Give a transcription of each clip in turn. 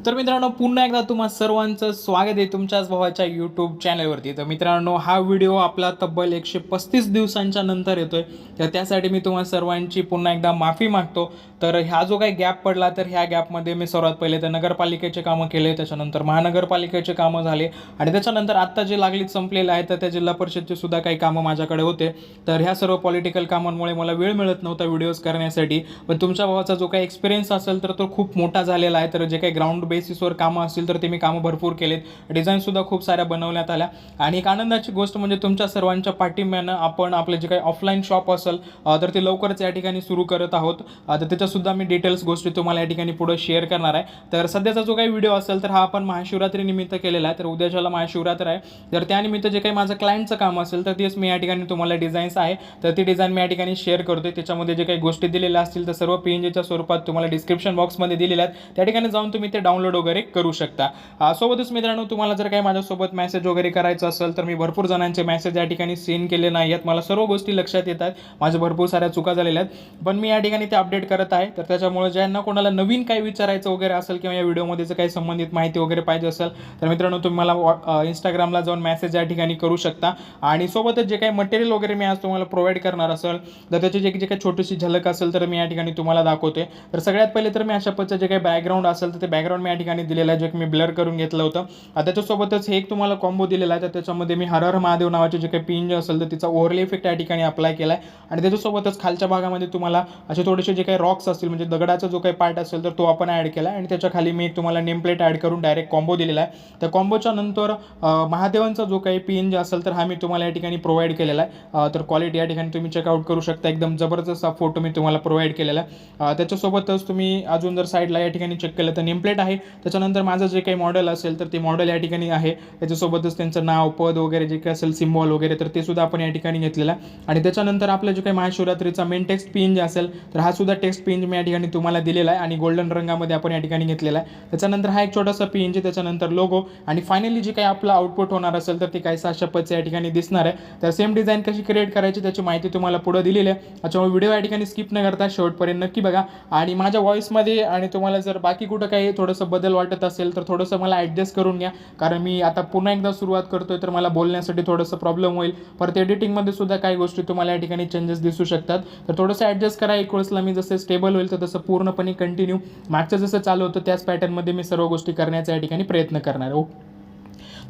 तर मित्रांनो पुन्हा एकदा तुम्हा सर्वांचं स्वागत आहे तुमच्याच भावाच्या यूट्यूब चॅनलवरती। तर मित्रांनो हा व्हिडिओ आपला तब्बल 135 दिवसांच्या नंतर येतोय, तर त्यासाठी मी तुम्हा सर्वांची पुन्हा एकदा माफी मागतो। तर हा जो काही गॅप पडला तर ह्या गॅपमध्ये मी सर्वात पहिले तर नगरपालिकेचे कामं केले, त्याच्यानंतर महानगरपालिकेचे कामं झाले आणि त्याच्यानंतर आत्ता जे लागलीत संपलेले आहे तर त्या जिल्हा परिषदचे सुद्धा काही कामं माझ्याकडे होते। तर ह्या सर्व पॉलिटिकल कामांमुळे मला वेळ मिळत नव्हता व्हिडिओज करण्यासाठी, पण तुमच्या भावाचा जो काही एक्सपिरियन्स असेल तर तो खूप मोठा झालेला आहे। तर जे काही ग्राउंड बेसिसवर कामं असतील तर ते मी कामं भरपूर केलेत, डिझाईनसुद्धा खूप साऱ्या बनवण्यात आल्या आणि एक आनंदाची गोष्ट म्हणजे तुमच्या सर्वांच्या पाठिंब्यानं आपण आपले जे काही ऑफलाईन शॉप असेल तर ते लवकरच या ठिकाणी सुरू करत आहोत। तर त्याच्यासुद्धा मी डिटेल्स गोष्टी तुम्हाला या ठिकाणी पुढे शेअर करणार आहे। तर सध्याचा जो काही व्हिडिओ असेल तर हा आपण महाशिवरात्री निमित्त केलेला आहे। तर उद्याच्याला महाशिवरात्र आहे, तर त्यानिमित्त जे काही माझं क्लायंटचं काम असेल तर तेच मी या ठिकाणी तुम्हाला डिझाईन्स आहे तर ती डिझाईन मी या ठिकाणी शेअर करतोय। त्याच्यामध्ये जे काही गोष्टी दिलेल्या असतील तर सर्व PNGच्या स्वरूपात तुम्हाला डिस्क्रिप्शन बॉक्समध्ये दिलेल्या आहेत, त्या ठिकाणी जाऊन तुम्ही ते डाउनलोड वगैरे करू शकता। सोबतच मित्रांनो तुम्हाला जर काही माझ्यासोबत मेसेज वगैरे करायचं असेल तर मी भरपूर जणांचे मेसेज या ठिकाणी सेंड केले नाही आहेत, मला सर्व गोष्टी लक्षात येत आहेत, माझ्या भरपूर साऱ्या चुका झालेल्या आहेत, पण मी या ठिकाणी ते अपडेट करत आहे। तर त्याच्यामुळे ज्यांना कोणाला नवीन काही विचारायचं वगैरे असेल किंवा या व्हिडिओमध्ये जर काही संबंधित माहिती वगैरे पाहिजे असेल तर मित्रांनो तुम्ही मला इंस्टाग्रामला जाऊन मेसेज या ठिकाणी करू शकता। आणि सोबतच जे काही मटेरियल वगैरे मी आज तुम्हाला प्रोव्हाइड करणार असेल तर त्याची जे काही छोटीशी झलक असेल तर मी या ठिकाणी तुम्हाला दाखवते। तर सगळ्यात पहिले तर मी अशा पद्धतीचं जे काही बॅकग्राऊंड असेल तर ते बॅकग्राऊंड मी या ठिकाणी दिलेलं आहे, जे मी ब्लर करून घेतलं होतं। त्याच्यासोबतच हे एक तुम्हाला कॉम्बो दिलेला आहे, तर त्याच्यामध्ये मी हर हर महादेव नावाचे जे काही PNG असेल तर तिचा ओव्हरले इफेक्ट या ठिकाणी अप्लाय केला आहे आणि त्याच्यासोबतच खालच्या भागामध्ये तुम्हाला असे थोडेसे जे काही रॉक्स असतील म्हणजे दगडाचा जो काही पार्ट असेल तर तो आपण ॲड केला आहे आणि त्याच्या खाली मी तुम्हाला नेम प्लेट ॲड करून डायरेक्ट कॉम्बो दिलेला आहे। त्या कॉम्बोच्या नंतर महादेवांचा जो काही PNG असेल तर हा मी तुम्हाला या ठिकाणी प्रोव्हाइड केलेला आहे। तर क्वालिटी या ठिकाणी तुम्ही चेकआउट करू शकता, एकदम जबरदस्त हा फोटो मी तुम्हाला प्रोव्हाइड केलेला आहे। त्याच्यासोबतच तुम्ही अजून जर साईडला या ठिकाणी चेक केलं तर नेम प्लेट आहे, त्याच्यानंतर माझं जे काही मॉडेल असेल तर ते मॉडेल या ठिकाणी आहे, त्याच्यासोबतच त्यांचं नाव पद वगैरे जे काही असेल सिम्बॉल वगैरे तर ते सुद्धा आपण या ठिकाणी घेतलेलं आहे। आणि त्याच्यानंतर आपलं जे काही महाशिवरात्रीचा मेन टेक्स्ट PNG असेल तर हा सुद्धा टेक्स्ट PNG मी या ठिकाणी तुम्हाला दिलेला आहे आणि गोल्डन रंगामध्ये आपण या ठिकाणी घेतलेला आहे। त्याच्यानंतर हा एक छोटासा PNG, त्याच्यानंतर लोगो आणि फायनली जे काही आपलं आउटपुट होणार असेल तर ते काहीसा अशा पद्धतीचं या ठिकाणी दिसणार आहे। तर सेम डिझाईन कशी क्रिएट करायची त्याची माहिती तुम्हाला पुढे दिलेली आहे, त्याच्यामुळे व्हिडिओ या ठिकाणी स्किप न करता शेवटपर्यंत नक्की बघा। आणि माझ्या व्हॉईसमध्ये आणि तुम्हाला जर बाकी कुठं काही थोडंसं बदल वाटत असेल तर थोडंसं मला ॲडजस्ट करून घ्या, कारण मी आता पुन्हा एकदा सुरुवात करतोय तर मला बोलण्यासाठी थोडंसं प्रॉब्लेम होईल, परत एडिटिंगमध्ये सुद्धा काही गोष्टी तुम्हाला या ठिकाणी चेंजेस दिसू शकतात, तर थोडंसं ॲडजस्ट करा। एक वेळेसला मी जसं स्टेबल होईल तर तसं पूर्णपणे कंटिन्यू मागचं जसं चालू होतं त्याच पॅटर्नमध्ये मी सर्व गोष्टी करण्याचा या ठिकाणी प्रयत्न करणार आहे।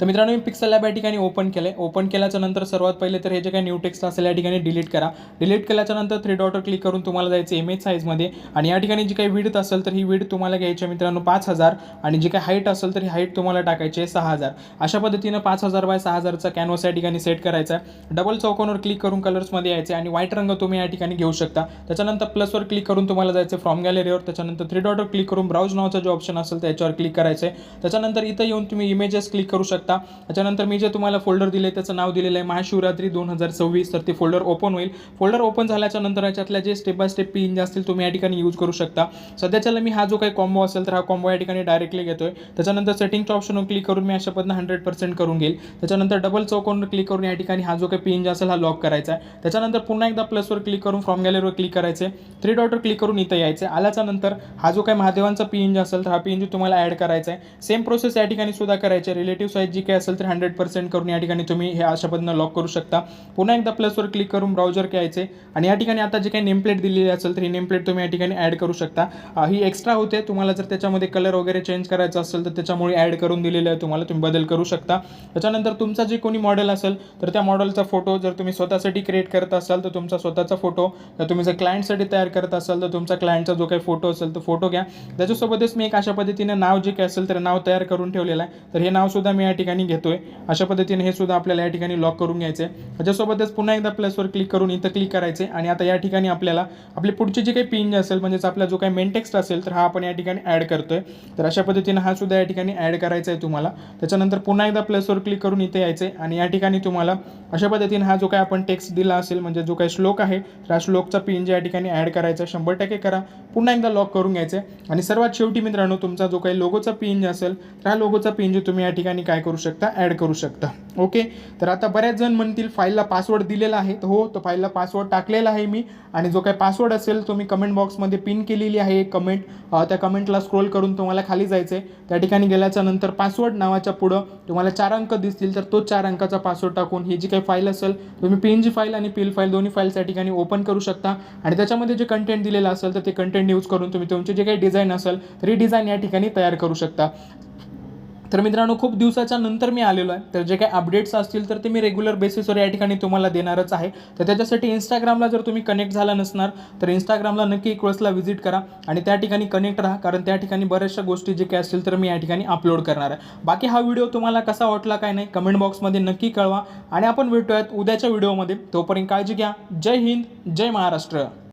तर मित्रांनो मी पिक्सल लॅब या ठिकाणी ओपन केलं आहे, ओपन केल्याच्या नंतर सर्वात पहिले तर हे जे काही न्यू टेक्स्ट असेल या ठिकाणी डिलीट करा। डिलीट केल्याच्या नंतर 3 डॉटवर क्लिक करून तुम्हाला जायचं इमेज साईजमध्ये आणि या ठिकाणी जी काही विड्थ असेल तर ही विड्थ तुम्हाला घ्यायची आहे मित्रांनो 5000 आणि जी काही हाईट असेल तर ही हाईट तुम्हाला टाकायची आहे 6000। अशा पद्धतीनं 5000 बाय 6000चा कॅनव्हास या ठिकाणी सेट करायचा आहे। डबल चौकोनवर क्लिक करून कलर्समध्ये यायचे आणि व्हाईट रंग तुम्ही या ठिकाणी घेऊ शकता। त्याच्यानंतर प्लसवर क्लिक करून तुम्हाला जायचं फ्रॉम गॅलरीवर, त्याच्यानंतर 3 डॉटवर क्लिक करून ब्राउज नावाचा जो ऑप्शन असेल त्याच्यावर क्लिक करायचं आहे। त्याच्यानंतर इथं येऊन तुम्ही इमेजेस क्लिक करू शकता। त्याच्यानंतर मी जे तुम्हाला फोल्डर दिले त्याचं नाव दिलेलं आहे महाशिवरात्री 2026, तर ते फोल्डर ओपन होईल। फोल्डर ओपन झाल्याच्या नंतर याच्यातल्या जे स्टेप बाय स्टेप PNG असतील तुम्ही या ठिकाणी यूज करू शकता। सध्याच्याला मी हा जो काही कॉम्बो असेल तर हा कॉम्बो या ठिकाणी डायरेक्टली घेतोय। त्याच्यानंतर सेटिंगच्या ऑप्शनवर क्लिक करून मी अशा पद्धतीने 100% करून घेईल। त्याच्यानंतर डबल चौकोनवर क्लिक करून या ठिकाणी हा जो काही PNG असेल हा लॉक करायचा आहे। त्याच्यानंतर पुन्हा एकदा प्लसवर क्लिक करून फ्रॉम गॅलरीवर क्लिक करायचे, 3 डॉटवर क्लिक करून इथं यायचे। आल्याच्या नंतर हा जो काही महादेवांचा PNG असेल तर हा PNG तुम्हाला ॲड करायचा आहे। सेम प्रोसेस या ठिकाणी सुद्धा करायची आहे। रिलेटिव्ह साईज जी काही असेल तर 100% करून या ठिकाणी तुम्ही हे अशा पद्धतीनं लॉक करू शकता। पुन्हा एकदा प्लसवर क्लिक करून ब्राउझर घ्यायचे आणि या ठिकाणी आता जे काही नेम प्लेट दिलेली असेल तर ही नेम प्लेट तुम्ही या ठिकाणी ॲड करू शकता। ही एक्स्ट्रा होते, तुम्हाला जर त्याच्यामध्ये कलर वगैरे चेंज करायचा असेल तर त्याच्यामुळे ॲड करून दिलेलं आहे, तुम्हाला तुम्ही बदल करू शकता। त्याच्यानंतर तुमचा जे कोणी मॉडेल असेल तर त्या मॉडेलचा फोटो जर तुम्ही स्वतःसाठी क्रिएट करत असाल तर तुमचा स्वतःचा फोटो, तर तुम्ही जर क्लायंटसाठी तयार करत असाल तर तुमचा क्लायंटचा जो काही फोटो असेल तो फोटो घ्या। त्याच्यासोबतच मी एक अशा पद्धतीने नाव जे काही असेल तर नाव तयार करून ठेवलेलं आहे, तर हे नाव सुद्धा मी या ठिकाणी घेतोय। अशा पद्धतीने हे सुद्धा आपल्याला या ठिकाणी लॉक करून घ्यायचे। त्याच्यासोबतच पुन्हा एकदा प्लसवर क्लिक करून इथं क्लिक करायचे आणि आता या ठिकाणी आपल्याला आपली पुढची जी काही PNG असेल म्हणजेच आपला जो काही मेन टेक्स्ट असेल तर हा आपण या ठिकाणी ॲड करतोय। तर अशा पद्धतीने हा सुद्धा या ठिकाणी ॲड करायचा आहे तुम्हाला। त्याच्यानंतर पुन्हा एकदा प्लसवर क्लिक करून इथे यायचे आणि या ठिकाणी तुम्हाला अशा पद्धतीने हा जो काही आपण टेक्स्ट दिला असेल म्हणजे जो काही श्लोक आहे तर हा श्लोकचा PNG या ठिकाणी ॲड करायचा, 100% करा। पुन्हा एकदा लॉक करून घ्यायचे आणि सर्वात शेवटी मित्रांनो तुमचा जो काही लोगोचा PNG असेल तर हा लोगोचा PNG तुम्ही या ठिकाणी काय करू शकता, ॲड करू शकता. ओके. तर आता बऱ्याच जण म्हणतील फाईलला पासवर्ड दिलेला आहे. तर हो, तो फाईलला पासवर्ड टाकलेला आहे मी, आणि जो काही पासवर्ड असेल तो मी कमेंट बॉक्समध्ये पिन केलेली आहे एक कमेंट. त्या कमेंटला स्क्रोल करून तुम्हाला खाली जायचं आहे. त्या ठिकाणी गेल्याच्या नंतर पासवर्ड नावाच्या पुढं तुम्हाला 4 अंक दिसतील, तर तो 4 अंकाचा पासवर्ड टाकून ही जी काही फाईल असेल तुम्ही PNG फाईल आणि PL फाईल दोन्ही फाईल्स त्या ठिकाणी ओपन करू शकता. आणि त्याच्यामध्ये जे कंटेंट दिलेलं असेल तर ते कंटेंट यूज करून तुम्ही तुमचे जे काही डिझाईन असेल तर ही डिझाईन या ठिकाणी तयार करू शकता. तर मित्रांनो, खूप दिवसाच्या नंतर मी आलेलो आहे. तर जे काही अपडेट्स असतील तर ते मी रेग्युलर बेसिसवर या ठिकाणी तुम्हाला देणारच आहे. तर त्याच्यासाठी इंस्टाग्रामला जर तुम्ही कनेक्ट झाला नसणार तर इंस्टाग्रामला नक्की एक वेळेसला व्हिजिट करा आणि त्या ठिकाणी कनेक्ट राहा, कारण त्या ठिकाणी बऱ्याचशा गोष्टी जे काही असतील तर मी या ठिकाणी अपलोड करणार आहे. बाकी हा व्हिडिओ तुम्हाला कसा वाटला काय नाही कमेंट बॉक्समध्ये नक्की कळवा, आणि आपण भेटूयात उद्याच्या व्हिडिओमध्ये. तोपर्यंत काळजी घ्या. जय हिंद, जय महाराष्ट्र.